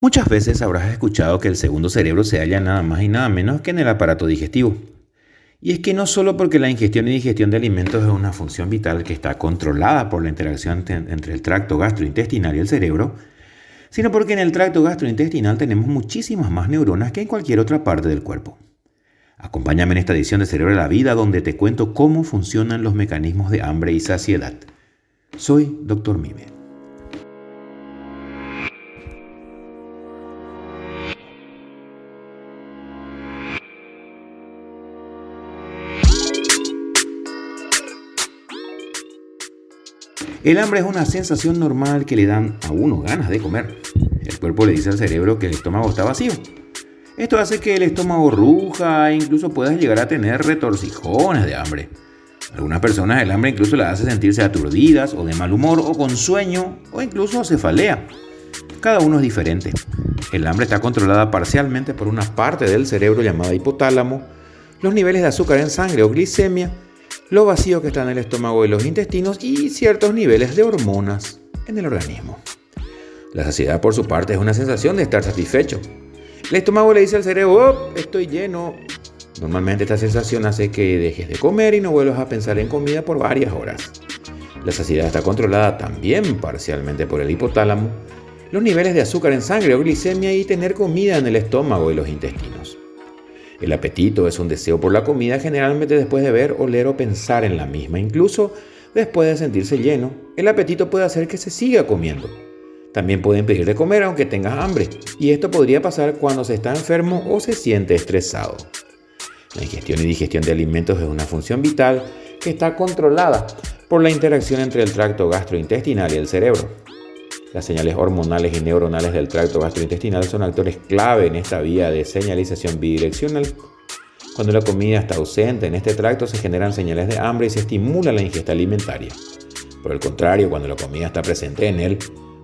Muchas veces habrás escuchado que el segundo cerebro se halla nada más y nada menos que en el aparato digestivo. Y es que no solo porque la ingestión y digestión de alimentos es una función vital que está controlada por la interacción entre el tracto gastrointestinal y el cerebro, sino porque en el tracto gastrointestinal tenemos muchísimas más neuronas que en cualquier otra parte del cuerpo. Acompáñame en esta edición de Cerebro de la Vida donde te cuento cómo funcionan los mecanismos de hambre y saciedad. Soy Dr. Mime. El hambre es una sensación normal que le dan a uno ganas de comer. El cuerpo le dice al cerebro que el estómago está vacío. Esto hace que el estómago ruja e incluso puedas llegar a tener retorcijones de hambre. A algunas personas el hambre incluso las hace sentirse aturdidas o de mal humor o con sueño o incluso cefalea. Cada uno es diferente. El hambre está controlada parcialmente por una parte del cerebro llamada hipotálamo, los niveles de azúcar en sangre o glicemia, lo vacío que está en el estómago y los intestinos y ciertos niveles de hormonas en el organismo. La saciedad, por su parte, es una sensación de estar satisfecho. El estómago le dice al cerebro, estoy lleno. Normalmente esta sensación hace que dejes de comer y no vuelvas a pensar en comida por varias horas. La saciedad está controlada también parcialmente por el hipotálamo, los niveles de azúcar en sangre o glicemia y tener comida en el estómago y los intestinos. El apetito es un deseo por la comida generalmente después de ver, oler o pensar en la misma. Incluso después de sentirse lleno, el apetito puede hacer que se siga comiendo. También puede impedir de comer aunque tengas hambre, y esto podría pasar cuando se está enfermo o se siente estresado. La ingestión y digestión de alimentos es una función vital que está controlada por la interacción entre el tracto gastrointestinal y el cerebro. Las señales hormonales y neuronales del tracto gastrointestinal son actores clave en esta vía de señalización bidireccional. Cuando la comida está ausente en este tracto se generan señales de hambre y se estimula la ingesta alimentaria. Por el contrario, cuando la comida está presente en él,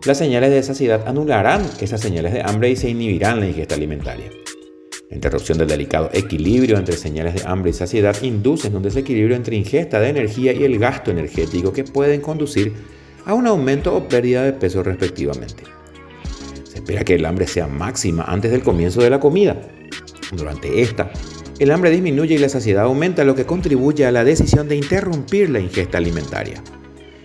las señales de saciedad anularán esas señales de hambre y se inhibirán la ingesta alimentaria. La interrupción del delicado equilibrio entre señales de hambre y saciedad induce un desequilibrio entre ingesta de energía y el gasto energético que pueden conducir a un aumento o pérdida de peso respectivamente. Se espera que el hambre sea máxima antes del comienzo de la comida. Durante esta, el hambre disminuye y la saciedad aumenta, lo que contribuye a la decisión de interrumpir la ingesta alimentaria.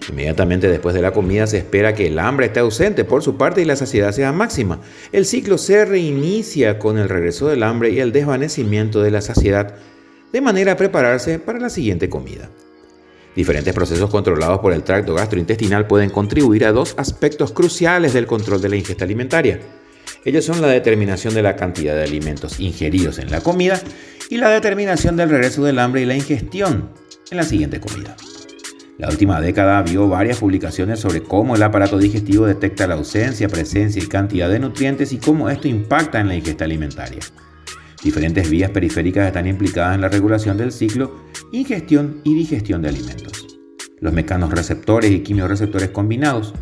Inmediatamente después de la comida se espera que el hambre esté ausente por su parte y la saciedad sea máxima. El ciclo se reinicia con el regreso del hambre y el desvanecimiento de la saciedad, de manera a prepararse para la siguiente comida. Diferentes procesos controlados por el tracto gastrointestinal pueden contribuir a dos aspectos cruciales del control de la ingesta alimentaria. Ellos son la determinación de la cantidad de alimentos ingeridos en la comida y la determinación del regreso del hambre y la ingestión en la siguiente comida. La última década vio varias publicaciones sobre cómo el aparato digestivo detecta la ausencia, presencia y cantidad de nutrientes y cómo esto impacta en la ingesta alimentaria. Diferentes vías periféricas están implicadas en la regulación del ciclo, ingestión y digestión de alimentos. Los mecanorreceptores y quimiorreceptores combinados,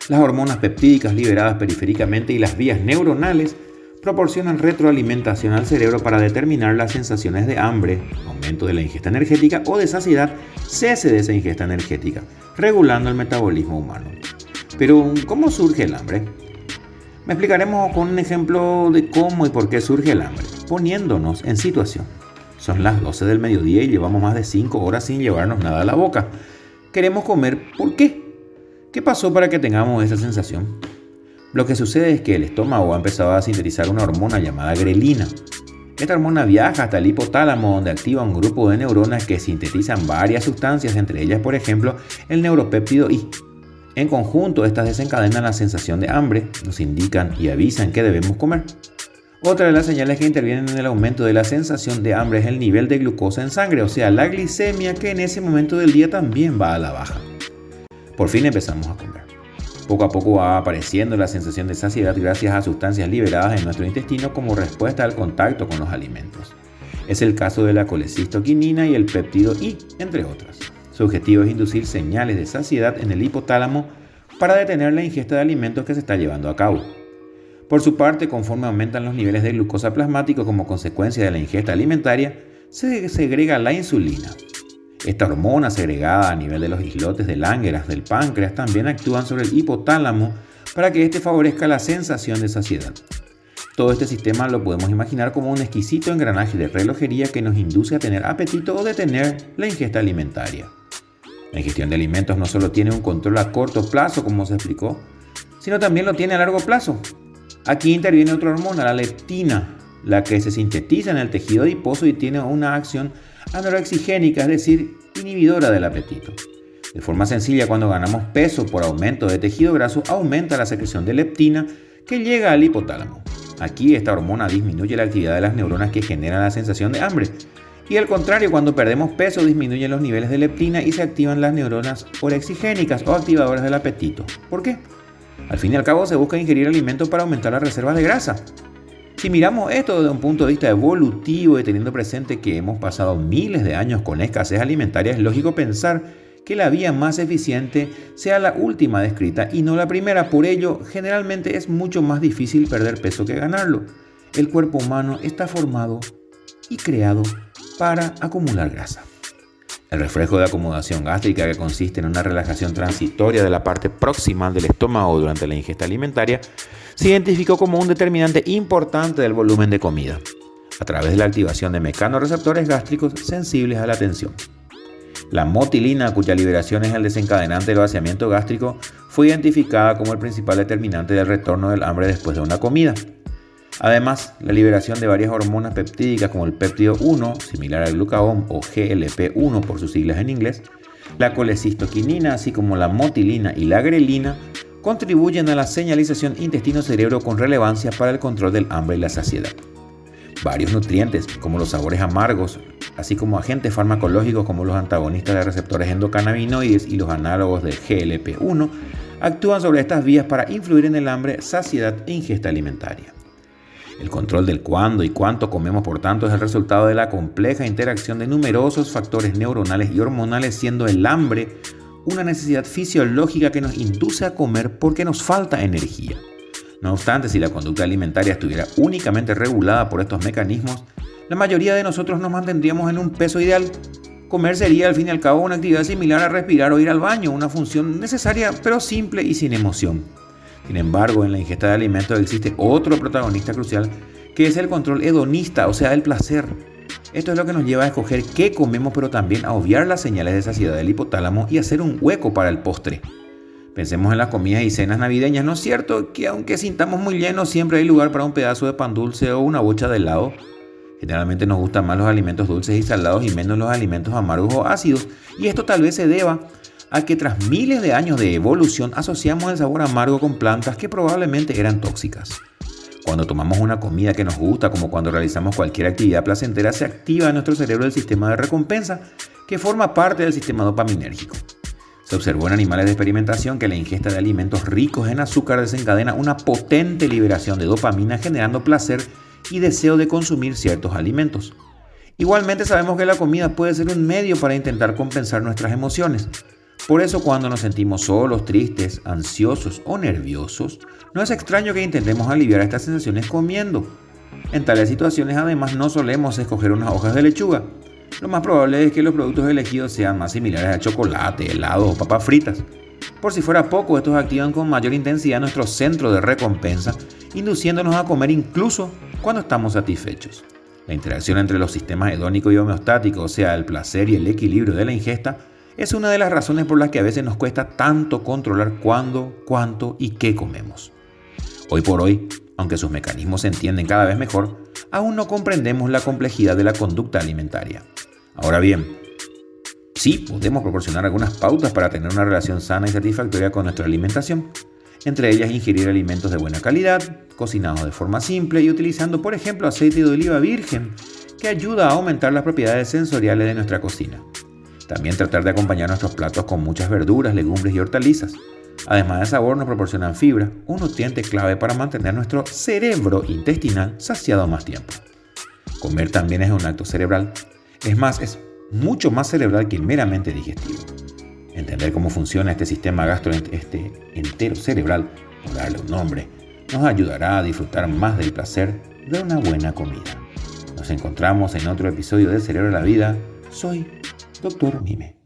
las hormonas peptídicas liberadas periféricamente y las vías neuronales proporcionan retroalimentación al cerebro para determinar las sensaciones de hambre, aumento de la ingesta energética o de saciedad, cese de esa ingesta energética, regulando el metabolismo humano. Pero, ¿cómo surge el hambre? Me explicaremos con un ejemplo de cómo y por qué surge el hambre, poniéndonos en situación. Son las 12 del mediodía y llevamos más de 5 horas sin llevarnos nada a la boca. Queremos comer, ¿por qué? ¿Qué pasó para que tengamos esa sensación? Lo que sucede es que el estómago ha empezado a sintetizar una hormona llamada grelina. Esta hormona viaja hasta el hipotálamo donde activa un grupo de neuronas que sintetizan varias sustancias, entre ellas, por ejemplo, el neuropéptido I. En conjunto, estas desencadenan la sensación de hambre, nos indican y avisan que debemos comer. Otra de las señales que intervienen en el aumento de la sensación de hambre es el nivel de glucosa en sangre, o sea, la glicemia, que en ese momento del día también va a la baja. Por fin empezamos a comer. Poco a poco va apareciendo la sensación de saciedad gracias a sustancias liberadas en nuestro intestino como respuesta al contacto con los alimentos. Es el caso de la colecistoquinina y el péptido I, entre otras. Su objetivo es inducir señales de saciedad en el hipotálamo para detener la ingesta de alimentos que se está llevando a cabo. Por su parte, conforme aumentan los niveles de glucosa plasmático como consecuencia de la ingesta alimentaria, se segrega la insulina. Esta hormona segregada a nivel de los islotes de Langerhans del páncreas también actúan sobre el hipotálamo para que éste favorezca la sensación de saciedad. Todo este sistema lo podemos imaginar como un exquisito engranaje de relojería que nos induce a tener apetito o detener la ingesta alimentaria. La ingestión de alimentos no solo tiene un control a corto plazo, como se explicó, sino también lo tiene a largo plazo. Aquí interviene otra hormona, la leptina, la que se sintetiza en el tejido adiposo y tiene una acción anorexigénica, es decir, inhibidora del apetito. De forma sencilla, cuando ganamos peso por aumento de tejido graso, aumenta la secreción de leptina que llega al hipotálamo. Aquí esta hormona disminuye la actividad de las neuronas que generan la sensación de hambre. Y al contrario, cuando perdemos peso disminuyen los niveles de leptina y se activan las neuronas orexigénicas o activadoras del apetito. ¿Por qué? Al fin y al cabo se busca ingerir alimentos para aumentar las reservas de grasa. Si miramos esto desde un punto de vista evolutivo y teniendo presente que hemos pasado miles de años con escasez alimentaria, es lógico pensar que la vía más eficiente sea la última descrita y no la primera. Por ello, generalmente es mucho más difícil perder peso que ganarlo. El cuerpo humano está formado y creado para acumular grasa. El reflejo de acomodación gástrica, que consiste en una relajación transitoria de la parte proximal del estómago durante la ingesta alimentaria, se identificó como un determinante importante del volumen de comida, a través de la activación de mecanorreceptores gástricos sensibles a la tensión. La motilina, cuya liberación es el desencadenante del vaciamiento gástrico, fue identificada como el principal determinante del retorno del hambre después de una comida. Además, la liberación de varias hormonas peptídicas como el péptido 1, similar al glucagón o GLP-1 por sus siglas en inglés, la colecistoquinina, así como la motilina y la grelina, contribuyen a la señalización intestino-cerebro con relevancia para el control del hambre y la saciedad. Varios nutrientes, como los sabores amargos, así como agentes farmacológicos como los antagonistas de receptores endocannabinoides y los análogos del GLP-1, actúan sobre estas vías para influir en el hambre, saciedad e ingesta alimentaria. El control del cuándo y cuánto comemos, por tanto, es el resultado de la compleja interacción de numerosos factores neuronales y hormonales, siendo el hambre una necesidad fisiológica que nos induce a comer porque nos falta energía. No obstante, si la conducta alimentaria estuviera únicamente regulada por estos mecanismos, la mayoría de nosotros nos mantendríamos en un peso ideal. Comer sería, al fin y al cabo, una actividad similar a respirar o ir al baño, una función necesaria pero simple y sin emoción. Sin embargo, en la ingesta de alimentos existe otro protagonista crucial, que es el control hedonista, o sea, el placer. Esto es lo que nos lleva a escoger qué comemos, pero también a obviar las señales de saciedad del hipotálamo y hacer un hueco para el postre. Pensemos en las comidas y cenas navideñas, ¿no es cierto? Que aunque sintamos muy llenos, siempre hay lugar para un pedazo de pan dulce o una bocha de helado. Generalmente nos gustan más los alimentos dulces y salados y menos los alimentos amargos o ácidos, y esto tal vez se deba a que tras miles de años de evolución asociamos el sabor amargo con plantas que probablemente eran tóxicas. Cuando tomamos una comida que nos gusta, como cuando realizamos cualquier actividad placentera, se activa en nuestro cerebro el sistema de recompensa, que forma parte del sistema dopaminérgico. Se observó en animales de experimentación que la ingesta de alimentos ricos en azúcar desencadena una potente liberación de dopamina, generando placer y deseo de consumir ciertos alimentos. Igualmente sabemos que la comida puede ser un medio para intentar compensar nuestras emociones. Por eso, cuando nos sentimos solos, tristes, ansiosos o nerviosos, no es extraño que intentemos aliviar estas sensaciones comiendo. En tales situaciones, además, no solemos escoger unas hojas de lechuga. Lo más probable es que los productos elegidos sean más similares a chocolate, helados o papas fritas. Por si fuera poco, estos activan con mayor intensidad nuestro centro de recompensa, induciéndonos a comer incluso cuando estamos satisfechos. La interacción entre los sistemas hedónico y homeostático, o sea, el placer y el equilibrio de la ingesta, es una de las razones por las que a veces nos cuesta tanto controlar cuándo, cuánto y qué comemos. Hoy por hoy, aunque sus mecanismos se entienden cada vez mejor, aún no comprendemos la complejidad de la conducta alimentaria. Ahora bien, sí podemos proporcionar algunas pautas para tener una relación sana y satisfactoria con nuestra alimentación. Entre ellas, ingerir alimentos de buena calidad, cocinados de forma simple y utilizando, por ejemplo, aceite de oliva virgen, que ayuda a aumentar las propiedades sensoriales de nuestra cocina. También tratar de acompañar nuestros platos con muchas verduras, legumbres y hortalizas. Además de sabor, nos proporcionan fibra, un nutriente clave para mantener nuestro cerebro intestinal saciado más tiempo. Comer también es un acto cerebral. Es más, es mucho más cerebral que meramente digestivo. Entender cómo funciona este sistema entero cerebral, por darle un nombre, nos ayudará a disfrutar más del placer de una buena comida. Nos encontramos en otro episodio de Cerebro de la Vida. Soy Dr. Mime.